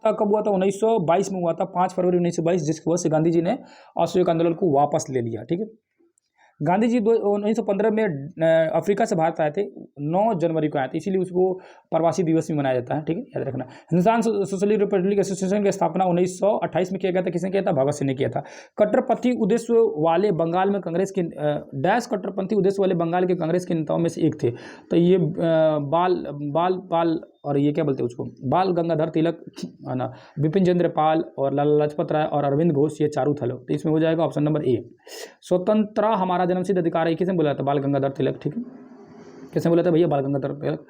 कब हुआ था? 1922 में हुआ था, 5 फरवरी 1922, जिसकी वजह से गांधी जी ने असहयोग आंदोलन को वापस ले लिया। ठीक है, गांधी जी 1915 में अफ्रीका से भारत आए थे, 9 जनवरी को आए थे, इसीलिए उसको प्रवासी दिवस भी मनाया जाता है। ठीक है, याद रखना। हिंदुस्तान सोशलिस्ट रिपब्लिक एसोसिएशन की स्थापना 1928 में किया गया था। किसने किया था? भगत सिंह ने किया था। कट्टरपंथी उद्देश्य वाले बंगाल में कांग्रेस के डैश कट्टरपंथी उद्देश्य वाले बंगाल के कांग्रेस के नेताओं में से एक थे। तो ये बाल बाल पाल और ये क्या बोलते हैं उसको, बाल गंगाधर तिलक, है ना, बिपिन चंद्र पाल और लाला लाजपत राय और अरविंद घोष, ये चारों थे लोग। तो इसमें हो जाएगा ऑप्शन नंबर ए। स्वतंत्र हमारा जन्मसिद्ध अधिकार है, किसने बोला था? बाल गंगाधर तिलक। ठीक है, किसने बोला था भैया? बाल गंगाधर तिलक।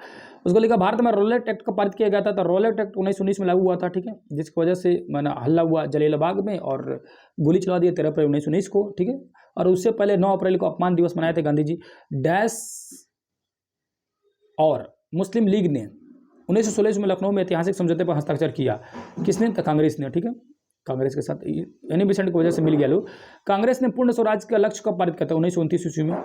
उसको लिखा भारत में रॉलेट एक्ट का पारित किया गया था। तो रॉलेट एक्ट 1919 में लागू हुआ था। ठीक है, जिसकी वजह से मैंने हल्ला हुआ जलियांवाला बाग में और गोली चला दी 13 अप्रैल 1919 को। ठीक है, और उससे पहले 9 अप्रैल को अपमान दिवस मनाए थे गांधी जी। डैश और मुस्लिम लीग ने 1916 में लखनऊ में ऐतिहासिक समझौते पर हस्ताक्षर किया। किसने? तो कांग्रेस ने। ठीक है, कांग्रेस के साथ एनी बेसेंट की वजह से मिल गया लोग। कांग्रेस ने पूर्ण स्वराज का लक्ष्य कब पारित किया था? 1929 ईस्वी में।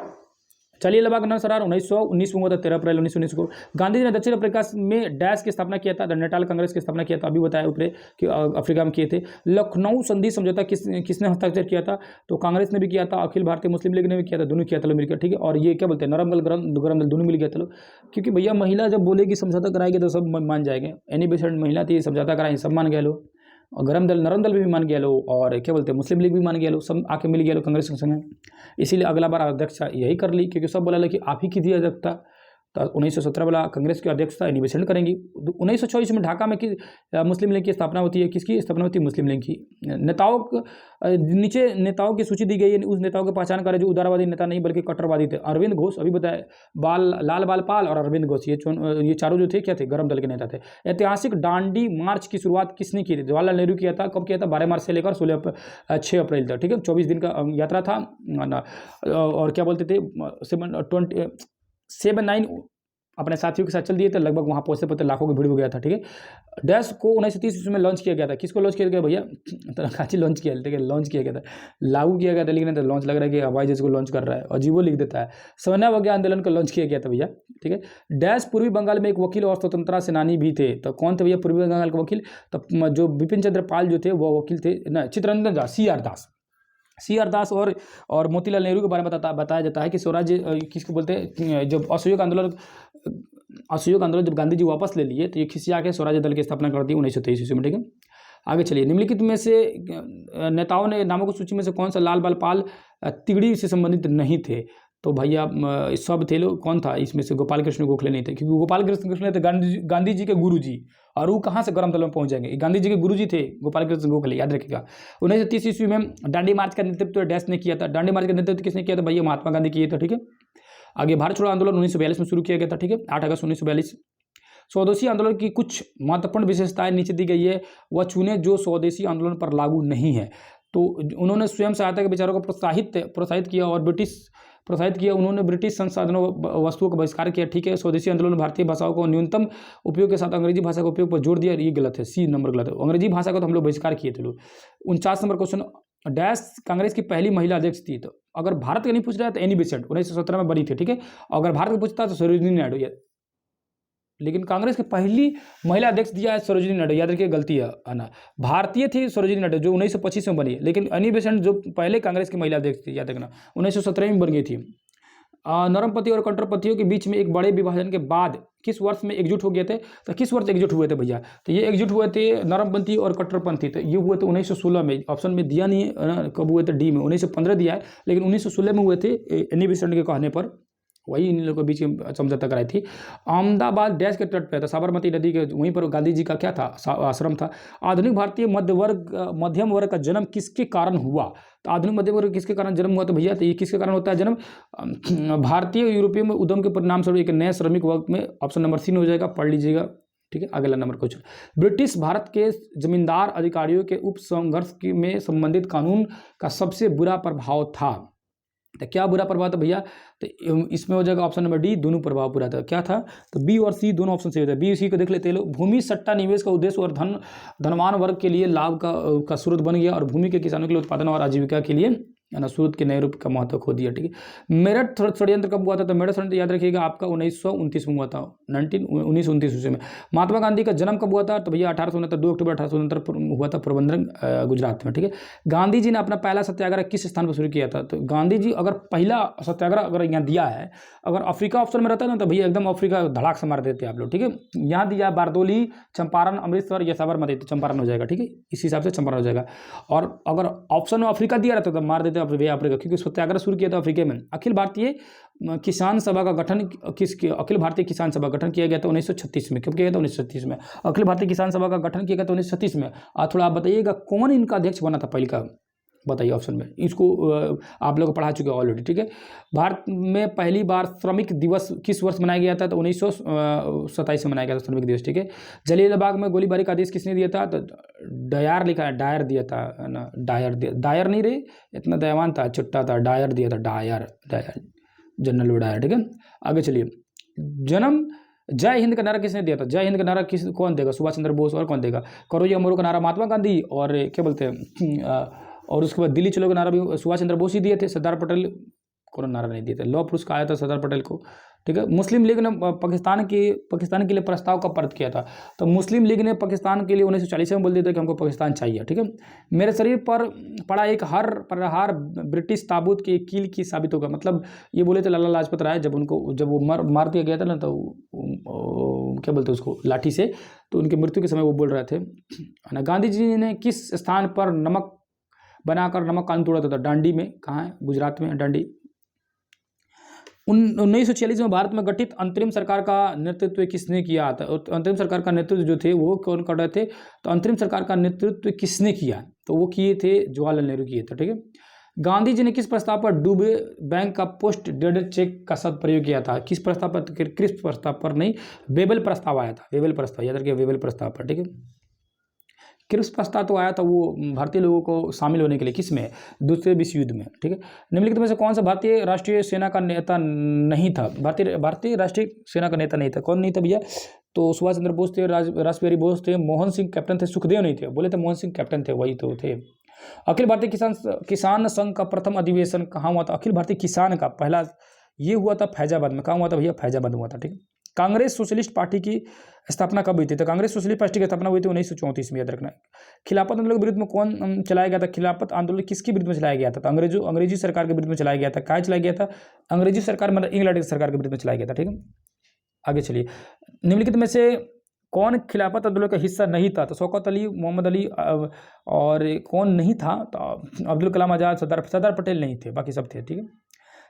जलियांवाला बाग नरसंहार 1919 में हुआ था, 13 अप्रैल 1919 को। गांधी जी ने दक्षिण अफ्रीका में डैश की स्थापना किया था, नेटाल कांग्रेस की स्थापना किया था, अभी बताया ऊपर कि अफ्रीका में किए थे। लखनऊ संधि समझौता किसने हस्ताक्षर किया था? तो कांग्रेस ने भी किया था, अखिल भारतीय मुस्लिम लीग ने भी किया था, दोनों किया था लोग मिलकर। ठीक है, और ये क्या बोलते हैं, नरम दल गरम दल दोनों मिल गया था लोग, क्योंकि भैया महिला जब बोलेगी समझौता कराएगी तो सब मान जाएंगे। एनी बेसेंट महिला थी, समझौता कराएंगे, सब मान गए लोग, और गरम दल नरम दल भी मान गया लो, और क्या बोलते हैं मुस्लिम लीग भी मान गया लो, सब आके मिल गया लो कांग्रेस के संग। इसीलिए अगला बार अध्यक्ष यही कर ली, क्योंकि सब बोला कि आप ही की थी अध्यक्षता। तो 1917 वाला कांग्रेस की अध्यक्षता एनी बेसेंट करेंगी। 1924 में ढाका में मुस्लिम लीग की स्थापना होती है। किसकी स्थापना होती है? मुस्लिम लीग की। नेताओं नीचे नेताओं की सूची दी गई है, उस नेताओं की पहचान करें जो उदारवादी नेता नहीं बल्कि कट्टरवादी थे। अरविंद घोष अभी बताया, लाल बाल पाल और अरविंद घोष, ये चारों जो थे क्या थे? गरम दल के नेता थे। ऐतिहासिक दांडी मार्च की शुरुआत किसने की थी? जवाहरलाल नेहरू किया था। कब किया था? 12 मार्च से लेकर 6 अप्रैल तक। ठीक है, 24 दिन का यात्रा था। और क्या बोलते थे, 79 अपने साथियों के साथ चल दिए थे, लगभग वहाँ पहुँचते पहुँचते लाखों की भीड़ हो गया था। ठीक है, डैश को 1930 में लॉन्च किया गया था। किसको लॉन्च किया गया भैया? तो काची लॉन्च किया, ठीक है, लॉन्च किया गया था, लागू किया गया था, लेकिन तो लॉन्च लग रहा है कि हवाई जहाज को लॉन्च कर रहा है, अजीबो लिख देता है। सवर्ण आंदोलन को लॉन्च किया गया था भैया। ठीक है, डैश पूर्वी बंगाल में एक वकील और स्वतंत्रता सेनानी भी थे। तो कौन थे भैया पूर्वी बंगाल के वकील? तो जो बिपिन चंद्र पाल जो थे वो वकील थे ना, चित्तरंजन दास, CR दास और मोतीलाल नेहरू के बारे में बताया जाता है कि स्वराज किसको बोलते हैं। जब असहयोग आंदोलन जब गांधी जी वापस ले लिए तो ये खिसिया के स्वराज दल की स्थापना कर दी 1923 ईस्वी में। ठीक है, आगे चलिए। निम्नलिखित में से नेताओं ने नामों की सूची में से कौन सा लाल बाल पाल तिगड़ी से संबंधित नहीं थे? तो भैया सब थे लोग। कौन था इसमें से? गोपाल कृष्ण गोखले नहीं थे, क्योंकि गोपाल कृष्ण गोखले थे गांधी जी के गुरु जी, और वो कहाँ से गरम दल में पहुंच जाएंगे? गांधी जी के गुरु जी थे गोपाल कृष्ण गोखले, याद रखिएगा। 1930 ईस्वी में दांडी मार्च का नेतृत्व डैश ने किया था। दांडी मार्च का नेतृत्व किसने किया था भैया? महात्मा गांधी किए थे। ठीक है, आगे भारत छोड़ो आंदोलन 1942 में शुरू किया गया था। ठीक है, 8 अगस्त 1942। स्वदेशी आंदोलन की कुछ महत्वपूर्ण विशेषताएं नीचे दी गई है, वह चुने जो स्वदेशी आंदोलन पर लागू नहीं है। तो उन्होंने स्वयं सहायता के विचारों को प्रोत्साहित किया और उन्होंने ब्रिटिश संसाधनों वस्तुओं का बहिष्कार किया। ठीक है, स्वदेशी आंदोलन भारतीय भाषाओं को न्यूनतम उपयोग के साथ अंग्रेजी भाषा का उपयोग पर जोर दिया, ये गलत है, सी नंबर गलत है। अंग्रेजी भाषा का तो हम लोग बहिष्कार किए थे लोग। 49 नंबर क्वेश्चन, डैश कांग्रेस की पहली महिला अध्यक्ष थी। तो अगर भारत का नहीं पूछ रहा है तो एनी बेसेंट 1917 में बनी थी। ठीक है, अगर भारत का पूछता तो सरोजिनी नायडू, लेकिन कांग्रेस की पहली महिला अध्यक्ष दिया है सरोजिनी नायडू, याद रखिए, गलती है ना, भारतीय थी सरोजिनी नायडू जो 1925 में बनी, लेकिन एनी बेसेंट जो पहले कांग्रेस की महिला अध्यक्ष थी, याद रखना, 1917 में बन गई थी। नरमपंथी और कट्टरपंथियों के बीच में एक बड़े विभाजन के बाद किस वर्ष में एकजुट हो गए थे? तो किस वर्ष एकजुट हुए थे भैया? तो ये एकजुट हुए थे नरमपंथी और कट्टरपंथी, तो ये हुए थे 1916 में। ऑप्शन में दिया नहीं है कब हुए थे, डी में 1915 दिया है, लेकिन 1916 में हुए थे एनी बेसेंट के कहने पर, वही इन लोगों के बीच में समझौता कराई थी। अहमदाबाद डैश के तट पे था, साबरमती नदी के वहीं पर गांधी जी का क्या था? आश्रम था। आधुनिक भारतीय मध्यम वर्ग का जन्म किसके कारण हुआ? तो आधुनिक मध्यम वर्ग किसके कारण जन्म हुआ? तो भैया तो ये किसके कारण होता है जन्म? भारतीय यूरोपीय में उद्यम के परिणाम स्वरूप एक नए श्रमिक वर्ग में, ऑप्शन नंबर 3 हो जाएगा, पढ़ लीजिएगा। ठीक है, अगला नंबर क्वेश्चन, ब्रिटिश भारत के जमींदार अधिकारियों के उप संघर्ष में संबंधित कानून का सबसे बुरा प्रभाव था। तो क्या बुरा प्रभाव था भैया? तो इसमें हो जाएगा ऑप्शन नंबर डी, दोनों प्रभाव बुरा था। क्या था? तो बी और सी दोनों ऑप्शन सही होता है। बी सी को देख लेते हैं लोग। भूमि सट्टा निवेश का उद्देश्य और धनवान वर्ग के लिए लाभ का स्रोत बन गया, और भूमि के किसानों के लिए उत्पादन और आजीविका के लिए है ना, सूरत के नेहरू का महत्व खो दिया, ठीक है। मेरठ षड्यंत्र कब हुआ था? तो मेरठ षड्यंत्र याद रखिएगा आपका 1929 में हुआ था, 1929 में। महात्मा गांधी का जन्म कब हुआ था? तो भैया 1869, 2 अक्टूबर 1869 हुआ था, पोरबंदर गुजरात में, ठीक है। गांधी जी ने अपना पहला सत्याग्रह किस स्थान पर शुरू किया था? तो गांधी जी अगर पहला सत्याग्रह अगर यहाँ दिया है, अगर अफ्रीका ऑप्शन में रहता है ना तो भैया एकदम अफ्रीका धड़ाक से मार देते आप लोग, ठीक है। यहाँ दिया बारदोली, चंपारण, अमृतसर या साबरमती, तो चंपारण हो जाएगा, ठीक है, इस हिसाब से चंपारण हो जाएगा। और अगर ऑप्शन में अफ्रीका दिया रहता तो मार देते भैया अफ्रीका, क्योंकि सत्याग्रह शुरू किया था अफ्रीका में। अखिल भारतीय किसान सभा का गठन अखिल भारतीय किसान सभा गठन किया गया था 1936 में। कब किया गया था? 1936 में। अखिल भारतीय किसान सभा का गठन किया गया था 1936 में। थोड़ा आप बताइएगा कौन इनका अध्यक्ष बना था पहले का, बताइए ऑप्शन में। इसको आप लोग पढ़ा चुके हैं ऑलरेडी, ठीक है। भारत में पहली बार श्रमिक दिवस किस वर्ष मनाया गया था? तो 1927 में मनाया गया था श्रमिक दिवस, ठीक है। जलियांवाला बाग में गोलीबारी का आदेश किसने दिया था? तो डायर लिखा है, डायर दिया था, है ना, डायर नहीं रे, इतना दयावान था, चुट्टा था, डायर दिया था, डायर जनरल वो डायर, ठीक है। आगे चलिए। जन्म जय हिंद का नारा किसने दिया था? जय हिंद का नारा कौन देगा? सुभाष चंद्र बोस। और कौन देगा? करो या मरो का नारा महात्मा गांधी, और क्या बोलते हैं, और उसके बाद दिल्ली चलो का नारा भी सुभाष चंद्र बोस ही दिए थे। सरदार पटेल को नारा नहीं दिए थे। लौह पुरुष आया था सरदार पटेल को, ठीक है। मुस्लिम लीग ने पाकिस्तान के लिए प्रस्ताव का पर्द किया था? तो मुस्लिम लीग ने पाकिस्तान के लिए 1940 में बोल दिया था कि हमको पाकिस्तान चाहिए, ठीक है। मेरे शरीर पर पड़ा एक प्रहार ब्रिटिश ताबूत के कील की साबित होगा। मतलब ये बोले थे लाला लाजपत राय, जब वो मार दिया गया था ना, तो क्या बोलते उसको, लाठी से, तो उनकी मृत्यु के समय वो बोल रहे थे ना। गांधी जी ने किस स्थान पर नमक बनाकर नमक कानून तोड़ा था? दांडी में। कहाँ है? गुजरात में, दांडी। 1946 में भारत में गठित अंतरिम सरकार का नेतृत्व किसने किया था? अंतरिम सरकार का नेतृत्व जो थे वो कौन कर रहे थे? तो अंतरिम सरकार का नेतृत्व किसने किया? तो वो किए थे जवाहरलाल नेहरू किए थे, ठीक है। गांधी जी ने किस प्रस्ताव पर डूबे बैंक का पोस्ट डेटेड चेक का प्रयोग किया था? किस प्रस्ताव पर? किस प्रस्ताव पर नहीं, वेबल प्रस्ताव आया था, वेबल प्रस्ताव, याद रखिए, वेबल प्रस्ताव पर, ठीक है। क्रिप्स प्रस्ताव तो आया था वो भारतीय लोगों को शामिल होने के लिए, किसमें? दूसरे विश्व युद्ध में, ठीक है। निम्नलिखित में से कौन सा भारतीय राष्ट्रीय सेना का नेता नहीं था? भारतीय राष्ट्रीय सेना का नेता नहीं था। कौन नहीं था भैया? तो सुभाष चंद्र बोस थे, रासबिहारी बोस थे, मोहन सिंह कैप्टन थे, सुखदेव नहीं थे, बोले थे मोहन सिंह कैप्टन थे, वही तो थे। अखिल भारतीय किसान संघ का प्रथम अधिवेशन कहाँ हुआ था? अखिल भारतीय किसान का पहला ये हुआ था फैजाबाद में। कहाँ हुआ था भैया? फैजाबाद हुआ था, ठीक है। कांग्रेस सोशलिस्ट पार्टी की स्थापना कब हुई थी? तो कांग्रेस सोशलिस्ट पार्टी की स्थापना हुई थी 1934 में, याद रखना। खिलाफत आंदोलन के विरुद्ध में कौन चलाया गया था? खिलाफत आंदोलन किसके विरुद्ध में चलाया गया था? तो अंग्रेजी सरकार के विरुद्ध में चलाया गया था। क्या चलाया गया था? अंग्रेजी सरकार मतलब इंग्लैंड की सरकार के विरुद्ध में चलाया गया था, ठीक है। आगे चलिए। निम्नलिखित में से कौन खिलाफत आंदोलन का हिस्सा नहीं था? तो शौकत अली, मोहम्मद अली, और कौन नहीं था? तो अब्दुल कलाम आजाद, सरदार पटेल नहीं थे, बाकी सब थे, ठीक है।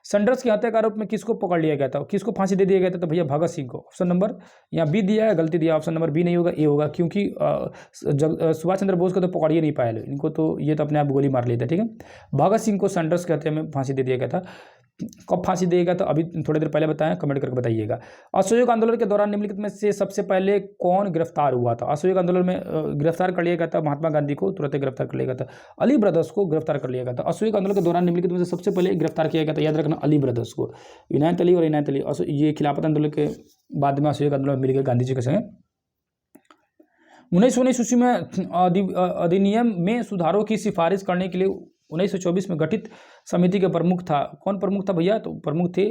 सैंडर्स की हत्या के आरोप में किसको पकड़ लिया गया था? किसको फांसी दे दिया गया था? तो भैया भगत सिंह को। ऑप्शन नंबर यहाँ बी दिया है, गलती दिया, ऑप्शन नंबर बी नहीं होगा, ए होगा, क्योंकि सुभाष चंद्र बोस को तो पकड़ ही नहीं पाया, इनको तो ये तो अपने आप गोली मार लेते, ठीक है। भगत सिंह को सैंडर्स की हत्या में फांसी दे दिया गया था। कब फांसी देगा? तो अभी थोड़ी देर पहले बताएं, कमेंट करके बताइएगा। असहयोग आंदोलन के दौरान निम्नलिखित में से सबसे पहले कौन गिरफ्तार हुआ था? असहयोग आंदोलन में गिरफ्तार कर लिया गया था महात्मा गांधी को, तुरंत गिरफ्तार कर लिया गया था। अली ब्रदर्स को गिरफ्तार कर लिया गया था। असहयोग आंदोलन के दौरान निम्नलिखित में से सबसे पहले गिरफ्तार किया गया था, याद रखना, अली ब्रदर्स को। इनायत अली और इनायत अली, ये खिलाफत आंदोलन के बाद में असहयोग आंदोलन मिल गया गांधी जी के संग। 1919 में अधिनियम में सुधारों की सिफारिश करने के लिए 1924 में गठित समिति के प्रमुख था। कौन प्रमुख था भैया? तो प्रमुख थे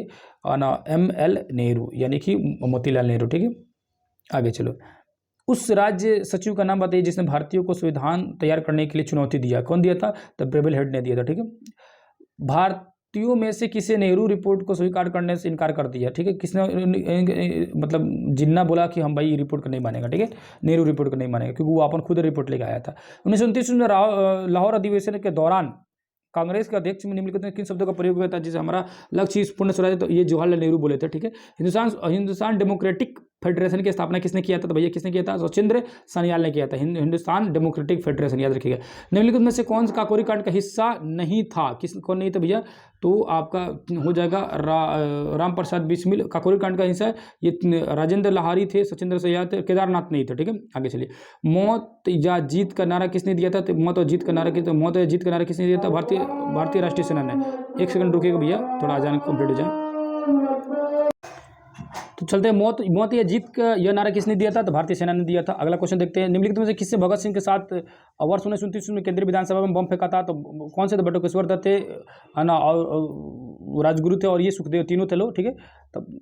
ना ML नेहरू, यानी कि मोतीलाल नेहरू, ठीक है। आगे चलो। उस राज्य सचिव का नाम बताइए जिसने भारतीयों को संविधान तैयार करने के लिए चुनौती दिया। कौन दिया था? तो ब्रेबल हेड ने दिया था, ठीक है। भारतीयों में से किसे नेहरू रिपोर्ट को स्वीकार करने से इनकार कर दिया, ठीक है। किसने मतलब जिन्ना बोला कि हम भाई रिपोर्ट को नहीं मानेगा, ठीक है, नेहरू रिपोर्ट को नहीं मानेगा, क्योंकि वो अपन खुद रिपोर्ट लेकर आया था। 1929 में लाहौर अधिवेशन के दौरान कांग्रेस के अध्यक्ष में निम्नलिखित में किन शब्दों का प्रयोग हुआ था जिसे हमारा लक्ष्य पूर्ण स्वराज? तो ये जवाहरलाल नेहरू बोले थे, ठीक है। हिंदुस्तान डेमोक्रेटिक फेडरेशन की स्थापना किसने किया था? तो भैया किसने किया था? सचिंद्र सान्याल ने किया था। हिंदुस्तान डेमोक्रेटिक फेडरेशन, याद रखिएगा। निम्नलिखित में से कौन सा काकोरी कांड का हिस्सा नहीं था? कौन नहीं था भैया? तो आपका हो जाएगा राम प्रसाद बिस्मिल काकोरी कांड का हिस्सा। ये राजेंद्र लाहारी थे, सचिंद्र सयाद थे, केदारनाथ नहीं थे, ठीक है। आगे चलिए। मौत या जीत का नारा किसने दिया था? तो मौत और जीत का नारा मौत या जीत का नारा किसने दिया था? भारतीय राष्ट्रीय सेना ने। एक सेकंड रुकिएगा भैया, थोड़ा अजान कंप्लीट हो जाए। तो चलते हैं मौत मौत या जीत का यह नारा किसने दिया था? तो भारतीय सेना ने दिया था। अगला क्वेश्चन देखते हैं, निम्नलिखित में से किससे भगत सिंह के साथ वर्ष 1929 में केंद्रीय विधानसभा में बम फेंका था? तो कौन से? तो बटुकेश्वर दत्त थे, है ना, और राजगुरु थे, और ये सुखदेव, तीनों थे लोग, ठीक है। तब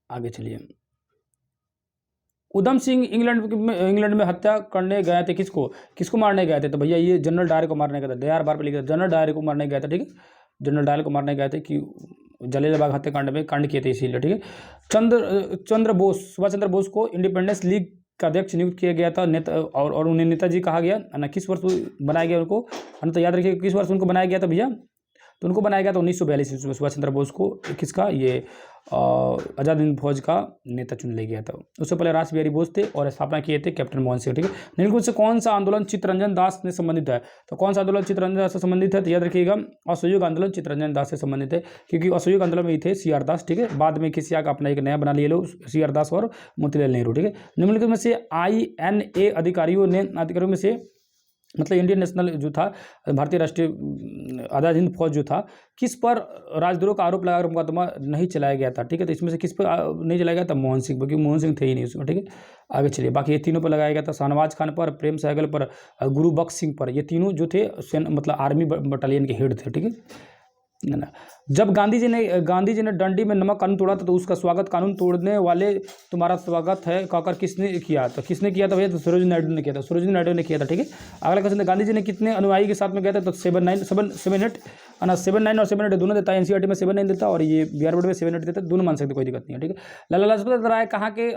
आगे चलिए। उधम सिंह इंग्लैंड में हत्या करने गए थे, किसको मारने गए थे? तो भैया ये जनरल डायर को मारने गए थे। DR बार पे लिखा था, जनरल डायर को मारने गए थे, ठीक है। जनरल डायर को मारने गए थे कि जलियांवाला बाग हत्याकांड में कांड किए थे, इसीलिए, ठीक है। सुभाष चंद्र बोस को इंडिपेंडेंस लीग का अध्यक्ष नियुक्त किया गया था, नेता, और उन्हें नेताजी कहा गया, ना किस वर्ष बनाया गया उनको? तो याद रखिए किस वर्ष उनको बनाया गया था भैया? तो उनको बनाया गया था 1942 में। सुभाष चंद्र बोस को किसका, ये आज़ाद हिंद फौज का नेता चुन लिया गया था। उससे पहले रास बिहारी बोस थे और स्थापना किए थे कैप्टन मोहन सिंह, ठीक है। निम्नलिखित से कौन सा आंदोलन चित्तरंजन दास से संबंधित है? तो कौन सा आंदोलन चित्तरंजन दास से संबंधित है? तो याद रखिएगा असहयोग आंदोलन चित्तरंजन दास से संबंधित है, क्योंकि असहयोग आंदोलन में ही थे CR दास, ठीक है। बाद में किसी का अपना एक नया बना लिए लोग, CR दास और मोतीलाल नेहरू, ठीक है। निम्नलिखित में से INA अधिकारियों में से, मतलब इंडियन नेशनल जो था, भारतीय राष्ट्रीय आज़ाद हिंद फौज जो था, किस पर राजद्रोह का आरोप लगाकर मुकदमा नहीं चलाया गया था? ठीक है। तो इसमें से किस पर नहीं चलाया गया था? मोहन सिंह पर, क्योंकि मोहन सिंह थे ही नहीं उसमें, ठीक है। आगे चलिए, बाकी ये तीनों पर लगाया गया था, शाहनवाज खान पर, प्रेम सहगल पर, गुरु बख्श सिंह पर। ये तीनों जो थे मतलब आर्मी बटालियन के हेड थे, ठीक है ना। जब गांधी जी ने डंडी में नमक कानून तोड़ा था, तो उसका स्वागत कानून तोड़ने वाले तुम्हारा स्वागत है कहकर किसने किया? तो किसने किया था भैया? तो सरोजिनी नायडू ने किया था, सरोजिनी नायडू ने किया था, ठीक है। अगला क्वेश्चन है, गांधी जी ने कितने अनुयायी के साथ में गया था? तो 79 और 7 8 दोनों देता है। NCERT में 7 9 देता और ये BR बोर्ड में 7 8 देता है, दोनों मान सकते, कोई दिक्कत नहीं है, ठीक है। लाला लाजपत राय कहाँ के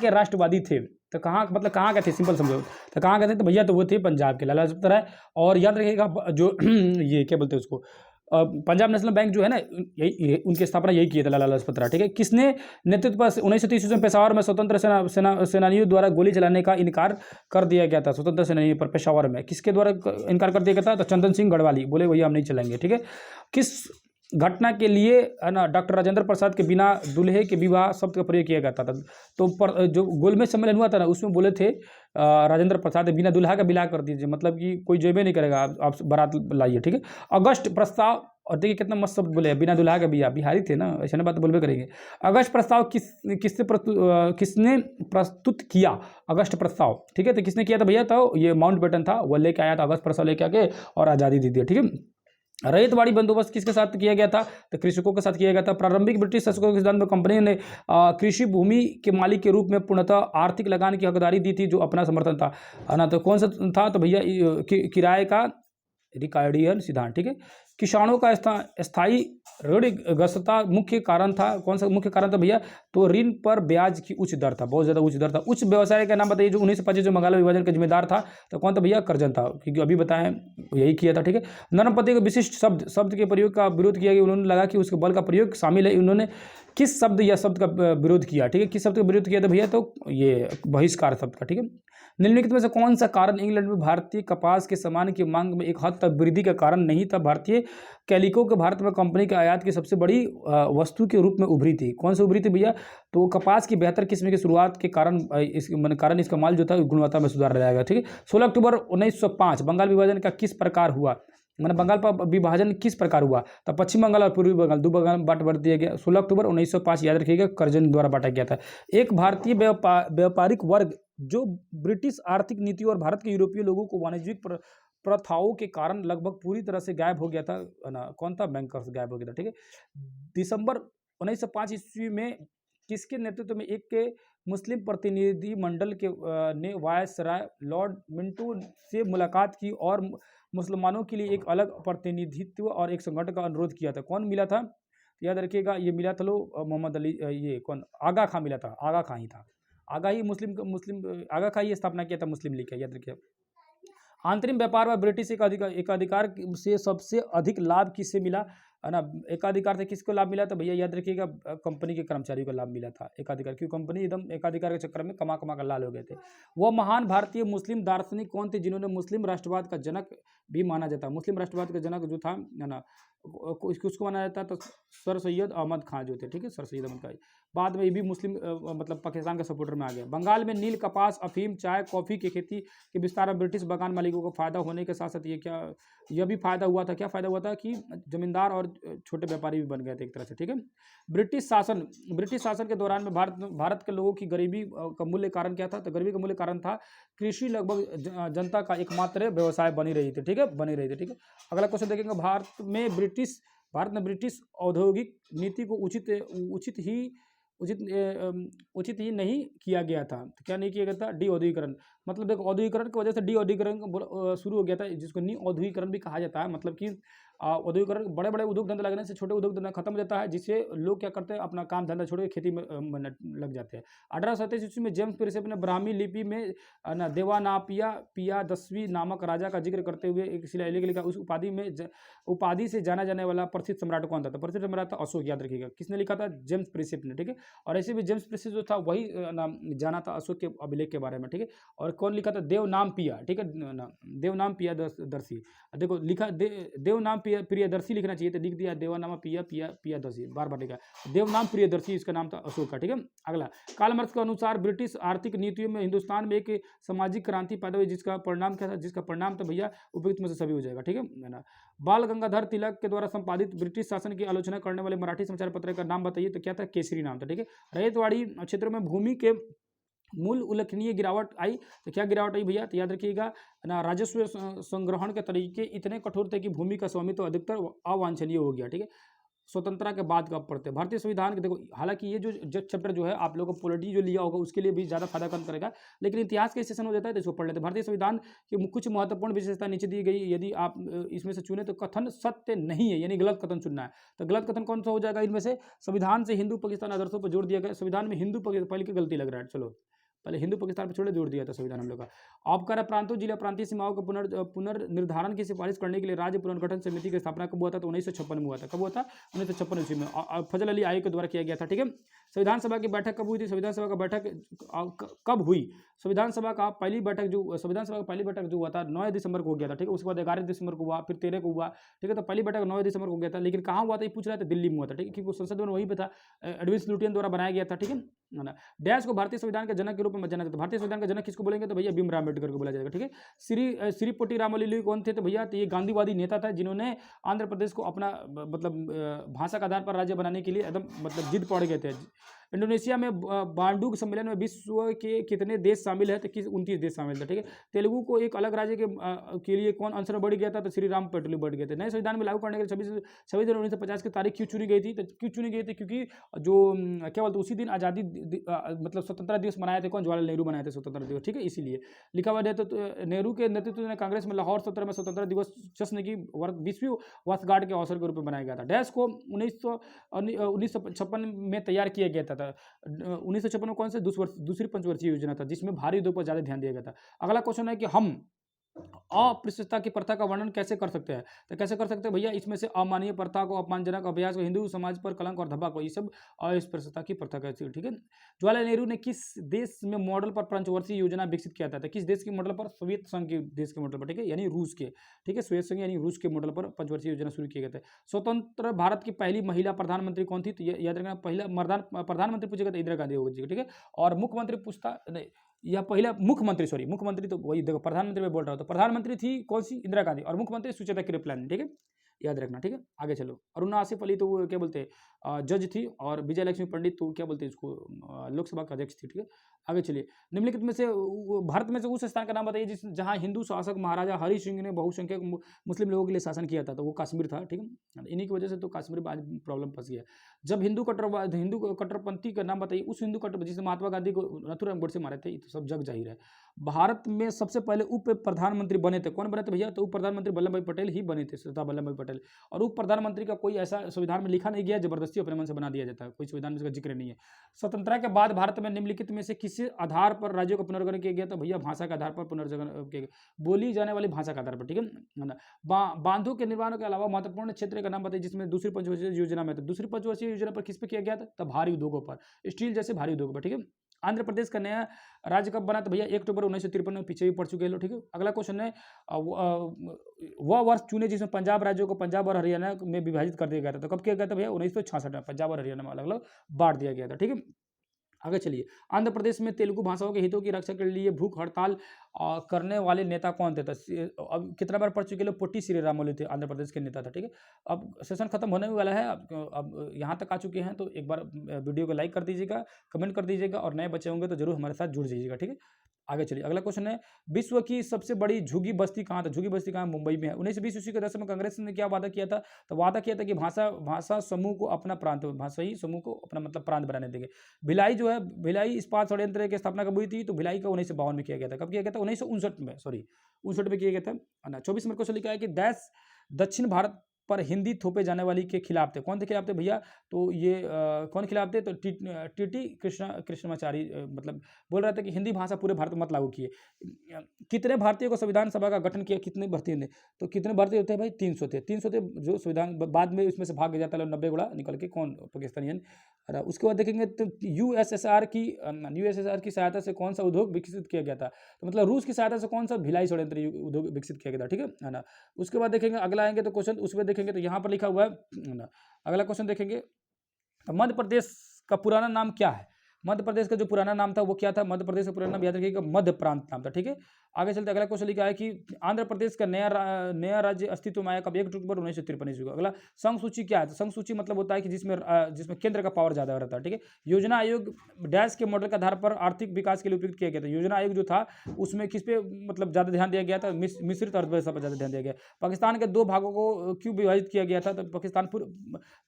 राष्ट्रवादी थे? तो कहाँ, मतलब कहाँ के थे? सिंपल समझो, तो कहाँ के थे? तो भैया तो वो थे पंजाब के, लाला लाजपत राय। और याद रखिएगा जो ये क्या बोलते हैं उसको, पंजाब नेशनल बैंक जो है ना, यही उनकी स्थापना यही किए थे लाला लाजपत राय, ठीक है। किसने नेतृत्व पर 1930 में पेशावर में स्वतंत्र सेनानियों द्वारा गोली चलाने का इनकार कर दिया गया था? स्वतंत्र सेनानियों पर पेशावर में किसके द्वारा इनकार कर दिया गया था? तो चंदन सिंह गढ़वाली बोले भैया हम नहीं चलेंगे, ठीक है। किस घटना के लिए, है ना, डॉक्टर राजेंद्र प्रसाद के बिना दूल्हे के विवाह शब्द का प्रयोग किया जाता था? तो जो गोलमेज सम्मेलन हुआ था ना, उसमें बोले थे राजेंद्र प्रसाद, बिना दूल्हा का विवाह कर दीजिए, मतलब कि कोई जेबे नहीं करेगा, आप बारात लाइए, ठीक है। अगस्त प्रस्ताव, और देखिए कितना मस्त शब्द बोले, बिना दूल्हा का विवाह, बिहारी थे ना, ऐसे ना बात बोलबे करेंगे। अगस्त प्रस्ताव किसने प्रस्तुत किया? अगस्त प्रस्ताव, ठीक है। तो किसने किया था भैया? तो ये माउंटबेटन था, वो लेके आया था अगस्त प्रस्ताव लेके आके, और आज़ादी दे दिया, ठीक है। रैयतवाड़ी बंदोबस्त किसके साथ किया गया था? तो कृषकों के साथ किया गया था। प्रारंभिक ब्रिटिश शासकों के सिद्धांत में कंपनी ने कृषि भूमि के मालिक के रूप में पूर्णतः आर्थिक लगान की हकदारी दी थी, जो अपना समर्थन था, है ना। तो कौन सा था? तो भैया किराए का रिकार्डियन सिद्धांत, ठीक है। किसानों का स्थायी ऋणग्रस्तता मुख्य कारण था, कौन सा मुख्य कारण था भैया? तो ऋण पर ब्याज की उच्च दर था, बहुत ज़्यादा उच्च दर था। उच्च व्यवसाय का नाम बताइए जो 1925 जो बंगाल विभाजन का जिम्मेदार था? तो कौन था भैया? करजन था, क्योंकि अभी बताएं यही किया था, ठीक है। नरमपति को विशिष्ट शब्द के प्रयोग का विरोध किया गया, उन्होंने लगा कि उसके बल का प्रयोग शामिल है। उन्होंने किस शब्द या शब्द का विरोध किया? ठीक है, किस शब्द का विरोध किया था भैया? तो ये बहिष्कार शब्द का, ठीक है। निम्नलिखित में से कौन सा कारण इंग्लैंड में भारतीय कपास के सामान की मांग में एक हद तक वृद्धि का कारण नहीं था? भारतीय कैलिको के भारत में कंपनी के आयात की सबसे बड़ी वस्तु के रूप में उभरी थी। कौन सी उभरी थी भैया? तो कपास की बेहतर किस्म की शुरुआत के कारण इसका माल जो था गुणवत्ता में सुधार लाया गया, ठीक है। 16 अक्टूबर 1905 बंगाल विभाजन का किस प्रकार हुआ? मैंने बंगाल पर विभाजन किस प्रकार हुआ? तो पश्चिम बंगाल और पूर्वी बंगाल दो बंगाल बांट दिया गया। 16 अक्टूबर 1905 याद रखिएगा, करजन द्वारा बांटा गया था। एक भारतीय व्यापारिक वर्ग जो ब्रिटिश आर्थिक नीति और भारत के यूरोपीय लोगों को वाणिज्यिक प्रथाओं के कारण लगभग पूरी तरह से गायब हो गया था ना। कौन था? बैंकर्स गायब हो गया था, ठीक है। दिसंबर 1905 ईस्वी में किसके नेतृत्व में एक के मुस्लिम प्रतिनिधि मंडल के ने वायसराय लॉर्ड मिंटो से मुलाकात की और मुसलमानों के लिए एक अलग प्रतिनिधित्व और एक संगठन का अनुरोध किया था? कौन मिला था? याद रखिएगा, ये मिला था मोहम्मद अली, ये कौन? आगा खां मिला था, आगा खां ही था। आगा ही मुस्लिम आगा खां ही स्थापना किया था मुस्लिम लीग का, याद रखिए। आंतरिक व्यापार में ब्रिटिश एकाधिकार से सबसे अधिक लाभ किससे मिला, है ना? एकाधिकार से किसको लाभ मिला? तो भैया याद रखिएगा, कंपनी के कर्मचारियों को लाभ मिला था एकाधिकार, क्योंकि कंपनी एकदम एकाधिकार के चक्कर में कमा कर लाल हो गए थे। वह महान भारतीय मुस्लिम दार्शनिक कौन थे जिन्होंने मुस्लिम राष्ट्रवाद का जनक भी माना जाता है? मुस्लिम राष्ट्रवाद का जनक जो था, है ना, किसको माना जाता है, तो सर सैयद अहमद खान जो थे, ठीक है, सर सैयद अहमद खान। बाद में ये भी मुस्लिम मतलब पाकिस्तान के सपोर्टर में आ गया। बंगाल में नील, कपास, अफीम, चाय, कॉफ़ी की खेती के विस्तार में ब्रिटिश बागान मालिकों को फायदा होने के साथ साथ यह भी फायदा हुआ था, क्या फायदा हुआ था कि जमींदार और छोटे व्यापारी भी बन गए थे एक तरह से, ठीक है। ब्रिटिश शासन के दौरान में भारत के लोगों की गरीबी का मूल्य कारण क्या था, तो गरीबी का मूल्य कारण था कृषि लगभग जनता का एकमात्र व्यवसाय बनी रही थी, ठीक है, बनी रही थी, ठीक है। अगला क्वेश्चन देखेंगे, भारत ने ब्रिटिश औद्योगिक नीति को उचित ही नहीं किया गया था। तो क्या नहीं किया गया था, डी औद्योगिकरण। मतलब देखो, औद्योगिकरण की वजह से डी औद्योगिकरण शुरू हो गया था, जिसको नी औद्योगिकरण भी कहा जाता है। मतलब कि औद्योगिकरण, बड़े बड़े उद्योग धंधे लगने से छोटे उद्योग धंधा खत्म हो जाता है, जिससे लोग क्या करते हैं, अपना काम धंधा छोड़ के खेती में लग जाते हैं। 1837 ईस्वी में जेम्स प्रिंसेप ने ब्राह्मी लिपि में देवानापिया पिया 10वीं नामक राजा का जिक्र करते हुए एक शिलालेख लिखा। उस उपाधि से जाना जाने वाला प्रसिद्ध सम्राट कौन था, तो प्रसिद्ध सम्राट था अशोक, याद रखिएगा। किसने लिखा था, जेम्स प्रिंसेप ने, ठीक है। और ऐसे भी जेम्स प्रिंसेप जो था वही जाना था अशोक के अभिलेख के बारे में, ठीक है। और कौन लिखा था, देवनाम पिया, ठीक है, देवनाम पिया दर्शी। देखो लिखा देवनाम प्रियदर्शी लिखना चाहिए, तो लिख दिया देवानामा पियादर्शी, बार बार लिखा देवनाम प्रियदर्शी, इसका नाम था अशोक का, ठीक है। अगला, कार्ल मार्क्स के अनुसार ब्रिटिश आर्थिक नीतियों में हिंदुस्तान में एक सामाजिक क्रांति पैदा हुई, जिसका परिणाम क्या था, जिसका परिणाम तो भैया उपयुक्त में से सभी हो जाएगा, ठीक है ना। बाल गंगाधर तिलक के द्वारा संपादित ब्रिटिश शासन की आलोचना करने वाले मराठी समाचार पत्र का नाम बताइए, तो क्या था, केसरी नाम था, ठीक है। रैयतवाड़ी क्षेत्रों में भूमि के मूल उल्लेखनीय गिरावट आई, तो क्या गिरावट आई भैया, तो याद रखिएगा ना, राजस्व संग्रहण के तरीके इतने कठोर थे कि भूमि का स्वामित्व तो अधिकतर अवांछनीय हो गया, ठीक है। स्वतंत्रता के बाद का पढ़ते हैं भारतीय संविधान के, देखो हालांकि ये जो चैप्टर जो है आप लोगों को पॉलिटी जो लिया होगा उसके लिए भी ज़्यादा फायदा कम करेगा, लेकिन इतिहास के सेशन हो जाता है तो इसको पढ़ लेते हैं। भारतीय संविधान की कुछ महत्वपूर्ण विशेषता नीचे दी गई, यदि आप इसमें से चुने तो कथन सत्य नहीं है, यानी गलत कथन चुनना है। तो गलत कथन कौन सा हो जाएगा इनमें से, संविधान से हिंदू पाकिस्तान आदर्शों पर जोर दिया गया। संविधान में हिंदू पाकिस्तान, पहले की गलती लग रहा है, चलो पहले हिंदू पाकिस्तान पर छोड़े जोर दिया था संविधान हम लोग का। आबकारी प्रांतों, जिला प्रांतीय सीमाओं को पुनर्निर्धारण की सिफारिश करने के लिए राज्य पुनर्गठन समिति की स्थापना कब हुआ था, तो 1956 में हुआ था। कब हुआ था, 1956 ईस्वी में, फजल अली आयोग के द्वारा किया गया था, ठीक है। संविधान सभा की बैठक कब हुई थी, संविधान सभा का बैठक कब हुई, संविधान सभा का पहली बैठक जो हुआ था 9 दिसंबर को हो गया था, ठीक है। उसके बाद 11 दिसंबर को हुआ, फिर 13 को हुआ, ठीक है। तो पहली बैठक 9 दिसंबर को हो गया था, लेकिन कहाँ हुआ था ये पूछ रहा था, दिल्ली में हुआ था, ठीक है, क्योंकि संसद भवन वहीं पे था, एडविन लुटियन द्वारा बनाया गया था, ठीक है ना। डैश को भारतीय संविधान के जनक के रूप में जाना जाता है। भारतीय संविधान का जनक किसको बोलेंगे, तो भैया भीमराव अम्बेडकर को बोला जाएगा, ठीक है। श्री पोटी रामालुली कौन थे, तो भैया तो ये गांधीवादी नेता था, जिन्होंने आंध्र प्रदेश को अपना मतलब भाषा के आधार पर राज्य बनाने के लिए एकदम मतलब जिद पड़ गए थे। इंडोनेशिया में बांडुग सम्मेलन में विश्व के कितने देश शामिल है, तो 29 देश शामिल थे, ठीक है। तेलुगु को एक अलग राज्य के लिए कौन आंसर बढ़ गया था, तो श्री राम पेटलू बढ़ गए थे। नए संविधान में लागू करने के लिए 26 जनवरी 1950 की तारीख क्यों चुनी गई थी, तो क्यों चुनी गई थी, क्योंकि जो क्या बोलते उसी दिन आज़ादी मतलब स्वतंत्रता दिवस मनाए थे, कौन, जवाहरलाल नेहरू बनाए थे स्वतंत्रता दिवस, ठीक है। इसीलिए लिखा हुआ है। तो नेहरू के नेतृत्व में कांग्रेस में लाहौर सत्र में स्वतंत्रता दिवस जश्न की 20वीं वर्षगांठ के अवसर के रूप में बनाया गया था। डैश को 1956 में तैयार किया गया था। 1956 में कौन से दूसरी पंचवर्षीय योजना था, जिसमें भारी उद्योग पर ज्यादा ध्यान दिया गया था। अगला क्वेश्चन है कि हम अस्पृश्यता की प्रथा का वर्णन कैसे कर सकते हैं, तो कैसे कर सकते हैं भैया, इसमें से अमानवीय प्रथा को, अपमानजनक अभ्यास को, हिंदू समाज पर कलंक और धब्बा को, ये सब अस्पृश्यता की प्रथा कैसे, ठीक है। जवाहरलाल नेहरू ने किस देश में मॉडल पर पंचवर्षीय योजना विकसित किया था, किस देश के मॉडल पर, सोवियत संघ के देश के मॉडल पर, ठीक है, यानी रूस के, ठीक है, सोवियत संघ यानी रूस के मॉडल पर पंचवर्षीय योजना शुरू किए गए थे। स्वतंत्र भारत की पहली महिला प्रधानमंत्री कौन थी, तो याद रखना, पहला प्रधानमंत्री पूछेगा तो इंदिरा गांधी होगी, ठीक है। और मुख्यमंत्री पूछता नहीं, या पहला मुख्यमंत्री तो वही देखो, प्रधानमंत्री में बोल रहा हूँ, तो प्रधानमंत्री थी कौन सी, इंदिरा गांधी, और मुख्यमंत्री सुचेता कृपलानी, ठीक है, याद रखना, ठीक है। आगे चलो, अरुणा आसिफ अली तो वो क्या बोलते हैं जज थी, और विजय लक्ष्मी पंडित तो क्या बोलते हैं इसको, लोकसभा का अध्यक्ष थी, ठीक है। आगे चलिए, निम्नलिखित में से भारत में से उस स्थान का नाम बताइए जिस जहाँ हिंदू शासक महाराजा हरि सिंह ने बहुसंख्यक मुस्लिम लोगों के लिए शासन किया था, तो वो कश्मीर था, ठीक है। इन्हीं की वजह से तो कश्मीर में आज प्रॉब्लम फंस गया। जब हिंदू कट्टरपंथी का नाम बताइए, उस हिंदू कट्टर जिसे महात्मा गांधी को नथुराम गोडसे मारे थे, तो सब जग जाहिर है। भारत में सबसे पहले उप प्रधानमंत्री बने थे, कौन बने थे भैया, तो उप प्रधानमंत्री वल्लभ भाई पटेल ही बने थे, सरदार वल्लभ भाई पटेल। और उप प्रधानमंत्री का कोई ऐसा संविधान में लिखा नहीं गया, जबरदस्ती अपने मन से बना दिया जाता है, कोई संविधान में इसका जिक्र नहीं है। स्वतंत्रता के बाद भारत में निम्नलिखित में से किस आधार पर राज्यों का पुनर्गठन किया गया, तो भैया भाषा के आधार पर पुनर्गठन किया गया, बोली जाने वाली भाषा के आधार पर, ठीक है ना। बांधों के निर्माण के अलावा महत्वपूर्ण क्षेत्र का नाम बताइए जिसमें दूसरी पंचवर्षीय योजना में था। दूसरी पंचवर्षीय योजना पर किस पे किया गया था, तो भारी उद्योगों पर, स्टील जैसे भारी उद्योगों पर, ठीक है। आंध्र प्रदेश का नया राज्य कब बना? तो भैया 1 अक्टूबर 1953 में, पीछे भी पढ़ चुके हैं लोग, ठीक है। अगला क्वेश्चन है वह वर्ष चुने जिसमें पंजाब राज्यों को पंजाब और हरियाणा में विभाजित कर दिया गया था। तो कब किया गया था भैया? 1966 में पंजाब और हरियाणा में अलग अलग बांट दिया गया था, ठीक है। आगे चलिए, आंध्र प्रदेश में तेलुगु भाषाओं के हितों की रक्षा के लिए भूख हड़ताल करने वाले नेता कौन थे? तो अब कितना बार पढ़ चुके लोग, पोट्टी श्रीरामुलु थे, आंध्र प्रदेश के नेता था, ठीक है। अब सेशन खत्म होने वाला है, अब यहाँ तक आ चुके हैं तो एक बार वीडियो को लाइक कर दीजिएगा, कमेंट कर दीजिएगा, और नए बच्चे होंगे तो जरूर हमारे साथ जुड़ जाइएगा, ठीक है। आगे चलिए, अगला क्वेश्चन है, विश्व की सबसे बड़ी झुग्गी बस्ती कहाँ था? झुग्गी बस्ती कहाँ? मुंबई में है। 1920 ईस्वी के दशक में कांग्रेस ने क्या वादा किया था? तो वादा किया था कि भाषा भाषा समूह को अपना प्रांत, भाषाई समूह को अपना मतलब प्रांत बनाने देंगे। भिलाई जो है, भिलाई इस्पात संयंत्र की स्थापना कब हुई थी? तो भिलाई का 1952 में किया गया था। कब किया गया था? 1959 में, सॉरी 59 में किया गया था ना। 24 में क्वेश्चन लिखा है कि डैश दक्षिण भारत पर हिंदी थोपे जाने वाली के खिलाफ थे। कौन थे खिलाफ थे भैया? तो ये कौन खिलाफ थे? तो टीटी कृष्णमाचारी मतलब बोल रहा था कि हिंदी भाषा पूरे भारत में मत लागू किए। कितने भारतीयों को संविधान सभा का गठन किया? कितने भारतीय ने? तो कितने भारतीय होते हैं भाई? 300 थे। 300 थे जो संविधान, बाद में इसमें से भाग जाता है 90 गुड़ा निकल के, कौन? पाकिस्तानियन। उसके बाद देखेंगे तो यूएसएसआर की सहायता से कौन सा उद्योग विकसित किया गया था? तो मतलब रूस की सहायता से कौन सा भिलाई षड्यंत्र उद्योग विकसित किया गया था, ठीक है ना। उसके बाद देखेंगे, अगला आएंगे तो क्वेश्चन उसमें देखेंगे तो यहाँ पर लिखा हुआ है ना। अगला क्वेश्चन देखेंगे तो मध्य प्रदेश का पुराना नाम क्या है? मध्य प्रदेश का जो पुराना नाम था वो क्या था? मध्य प्रदेश का पुराना नाम याद रखिएगा, मध्य प्रांत नाम था, ठीक है। आगे चलते अगला क्वेश्चन लिखा है कि आंध्र प्रदेश का नया राज्य अस्तित्व में आया कब? 1 अक्टूबर 1953 ईस्वी को। अगला, संघ सूची क्या है? तो संघ सूची मतलब होता है कि जिसमें केंद्र का पावर ज्यादा रहता है, ठीक है। योजना आयोग डैश के मॉडल के आधार पर आर्थिक विकास के लिए उपयुक्त किया गया था। योजना आयोग जो था उसमें किस पे मतलब ज्यादा ध्यान दिया गया था? मिश्रित अर्थव्यवस्था पर ज्यादा ध्यान दिया गया। पाकिस्तान के 2 भागों को क्यों विभाजित किया गया था? तो पाकिस्तान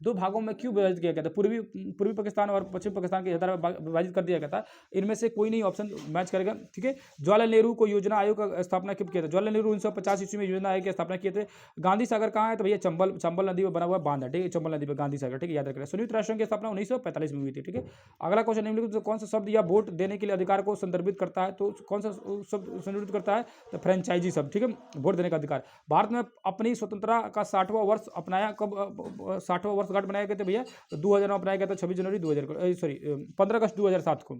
2 भागों में क्यों विभाजित किया गया था? पूर्वी पाकिस्तान और पश्चिम पाकिस्तान के आधार पर विभाजित कर दिया गया था। इनमें से कोई नहीं ऑप्शन मैच करेगा, ठीक है। जवाहरलाल नेहरू को योजना आयोग का स्थापना कब किया था? जवाहरलाल नेहरू 1950 ईस्वी में योजना आयोग की स्थापना किए थे। गांधी सागर कहाँ है? तो भैया चंबल नदी पर बना हुआ बांध है, ठीक है। चंबल नदी पर गांधी सागर, ठीक है, याद रखना। संयुक्त राष्ट्र की स्थापना 1945 में हुई थी, ठीक है। अगला क्वेश्चन निम्नलिखित में कौन सा शब्द या वोट देने के लिए अधिकार को संदर्भित करता है? तो कौन सा शब्द संदर्भित करता है? तो फ्रेंचाइजी शब्द, ठीक है, वोट देने का अधिकार। भारत में अपनी स्वतंत्रता का 60वां वर्ष अपनाया कब? 60वां वर्षगांठ बनाया गया था भैया? तो 2000 में अपनाया गया था, 26 जनवरी 2000 को, सॉरी 15 अगस्त 2007 को।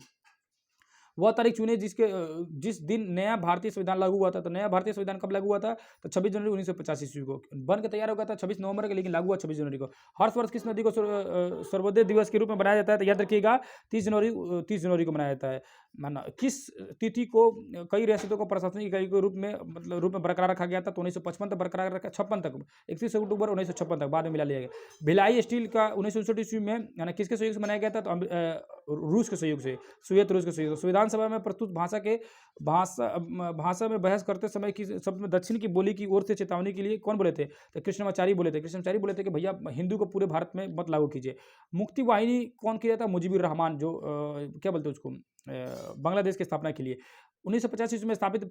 वह तारीख चुने जिस दिन नया भारतीय संविधान लागू हुआ था। तो नया भारतीय संविधान कब लागू हुआ था? तो 26 जनवरी 1950 ईस्वी को। बन के तैयार हो गया था 26 नवंबर के, लेकिन लागू हुआ 26 जनवरी को। हर वर्ष किस नदी को सर्वोदय दिवस के रूप में बनाया जाता है? तो याद रखिएगा 30 जनवरी को मनाया जाता है। माना किस तिथि को कई रियासतों को प्रशासनिक इकाई के रूप में बरकरार रखा गया था? तो 1955 तक बरकरार रखा, 56 तक, 31 अक्टूबर 1956 तक, बाद में मिला लिया गया। भिलाई स्टील का 1959 ईस्वी में किसके सहयोग से बनाया गया था? तो रूस के सहयोग से, सोवियत रूस के सहयोग से। संविधान सभा में प्रस्तुत भाषा में बहस करते समय की शब्द में दक्षिण की बोली की ओर से चेतावनी के लिए कौन बोले थे? तो कृष्णमाचारी बोले थे। कृष्णमाचारी बोले थे कि भैया हिंदू को पूरे भारत में मत लागू कीजिए। मुक्ति वाहिनी कौन किया था? मुजीबुर रहमान, जो क्या बोलते हैं उसको, बांग्लादेश की स्थापना के लिए। 1950 ईस्वी में स्थापित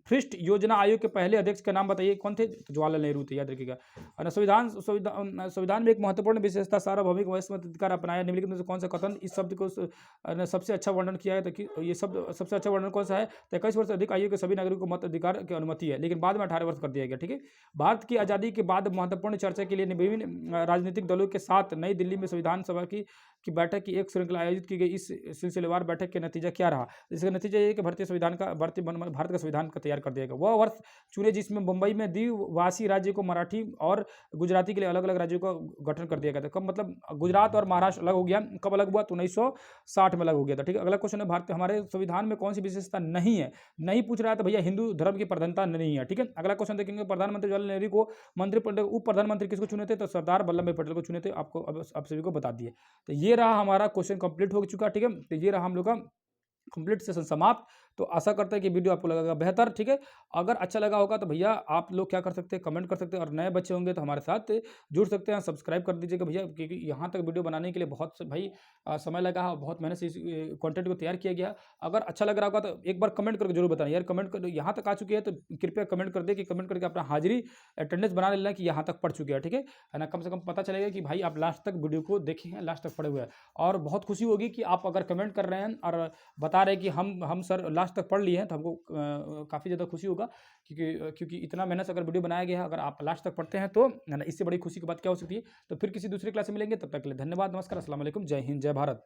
पृष्ठ योजना आयोग के पहले अध्यक्ष का नाम बताइए, कौन थे? तो जवाहरलाल नेहरू थे, याद रखिएगा। और संविधान में एक महत्वपूर्ण विशेषता सार्वभौमिक वयस्क अधिकार अपनाया। निम्नलिखित में से कौन सा कथन इस शब्द को सबसे अच्छा वर्णन किया है? तो ये शब्द सबसे अच्छा वर्णन कौन सा है? तो 21 वर्ष अधिक आयु के सभी नागरिकों को मत अधिकार की अनुमति है, लेकिन बाद में 18 वर्ष कर दिया गया, ठीक है। भारत की आज़ादी के बाद महत्वपूर्ण चर्चा के लिए विभिन्न राजनीतिक दलों के साथ नई दिल्ली में संविधान सभा की बैठक की एक श्रृंखला आयोजित की गई। इस सिलसिलेवार बैठक के नतीजा क्या रहा? इसका नतीजा ये कि भारत का संविधान का तैयार कर दिया गया। वह वर्ष चुने जिसमें मुंबई में द्विभाषी राज्य को मराठी और गुजराती के लिए अलग अलग राज्यों का गठन कर दिया गया था। कब? मतलब गुजरात और महाराष्ट्र अलग हो गया। कब अलग हुआ? तो 1960 में अलग हो गया था, ठीक है। अगला क्वेश्चन है, भारत हमारे संविधान में कौन सी विशेषता नहीं है? नहीं पूछ रहा है तो भैया हिंदू धर्म की प्रधानता नहीं है, ठीक है। अगला क्वेश्चन देखेंगे, प्रधानमंत्री जवाहरलाल नेहरू को उप प्रधानमंत्री किसको चुने थे? तो सरदार वल्लभ भाई पटेल को चुने थे। आपको आप सभी को बता दिए। तो ये रहा हमारा क्वेश्चन कंप्लीट हो चुका, ठीक है। तो ये रहा हम लोग का कंप्लीट सेशन समाप्त। तो आशा करते हैं कि वीडियो आपको लगेगा बेहतर, ठीक है। अगर अच्छा लगा होगा तो भैया आप लोग क्या कर सकते हैं? कमेंट कर सकते हैं, और नए बच्चे होंगे तो हमारे साथ जुड़ सकते हैं, सब्सक्राइब कर दीजिएगा भैया, क्योंकि यहाँ तक वीडियो बनाने के लिए बहुत भाई समय लगा है, बहुत मेहनत से इस कंटेंट को तैयार किया गया। अगर अच्छा लग रहा होगा तो एक बार कमेंट करके जरूर बताना यार। कमेंट कर, यहाँ तक आ चुकी है तो कृपया कमेंट कर दे कि कमेंट करके अपना हाजिरी अटेंडेंस बना लेना कि यहाँ तक पढ़ चुके हैं, ठीक है ना। कम से कम पता चलेगा कि भाई आप लास्ट तक वीडियो को देखे हैं, लास्ट तक पढ़े हुए हैं। और बहुत खुशी होगी कि आप अगर कमेंट कर रहे हैं और बता रहे हैं कि हम सर लास्ट तक पढ़ लिए हैं, तो हमको काफ़ी ज़्यादा खुशी होगा, क्योंकि इतना मेहनत से अगर वीडियो बनाया गया है, अगर आप लास्ट तक पढ़ते हैं तो इससे बड़ी खुशी की बात क्या हो सकती है। तो फिर किसी दूसरे क्लास में मिलेंगे, तब तक के लिए धन्यवाद, नमस्कार, अस्सलाम वालेकुम, जय हिंद, जय भारत।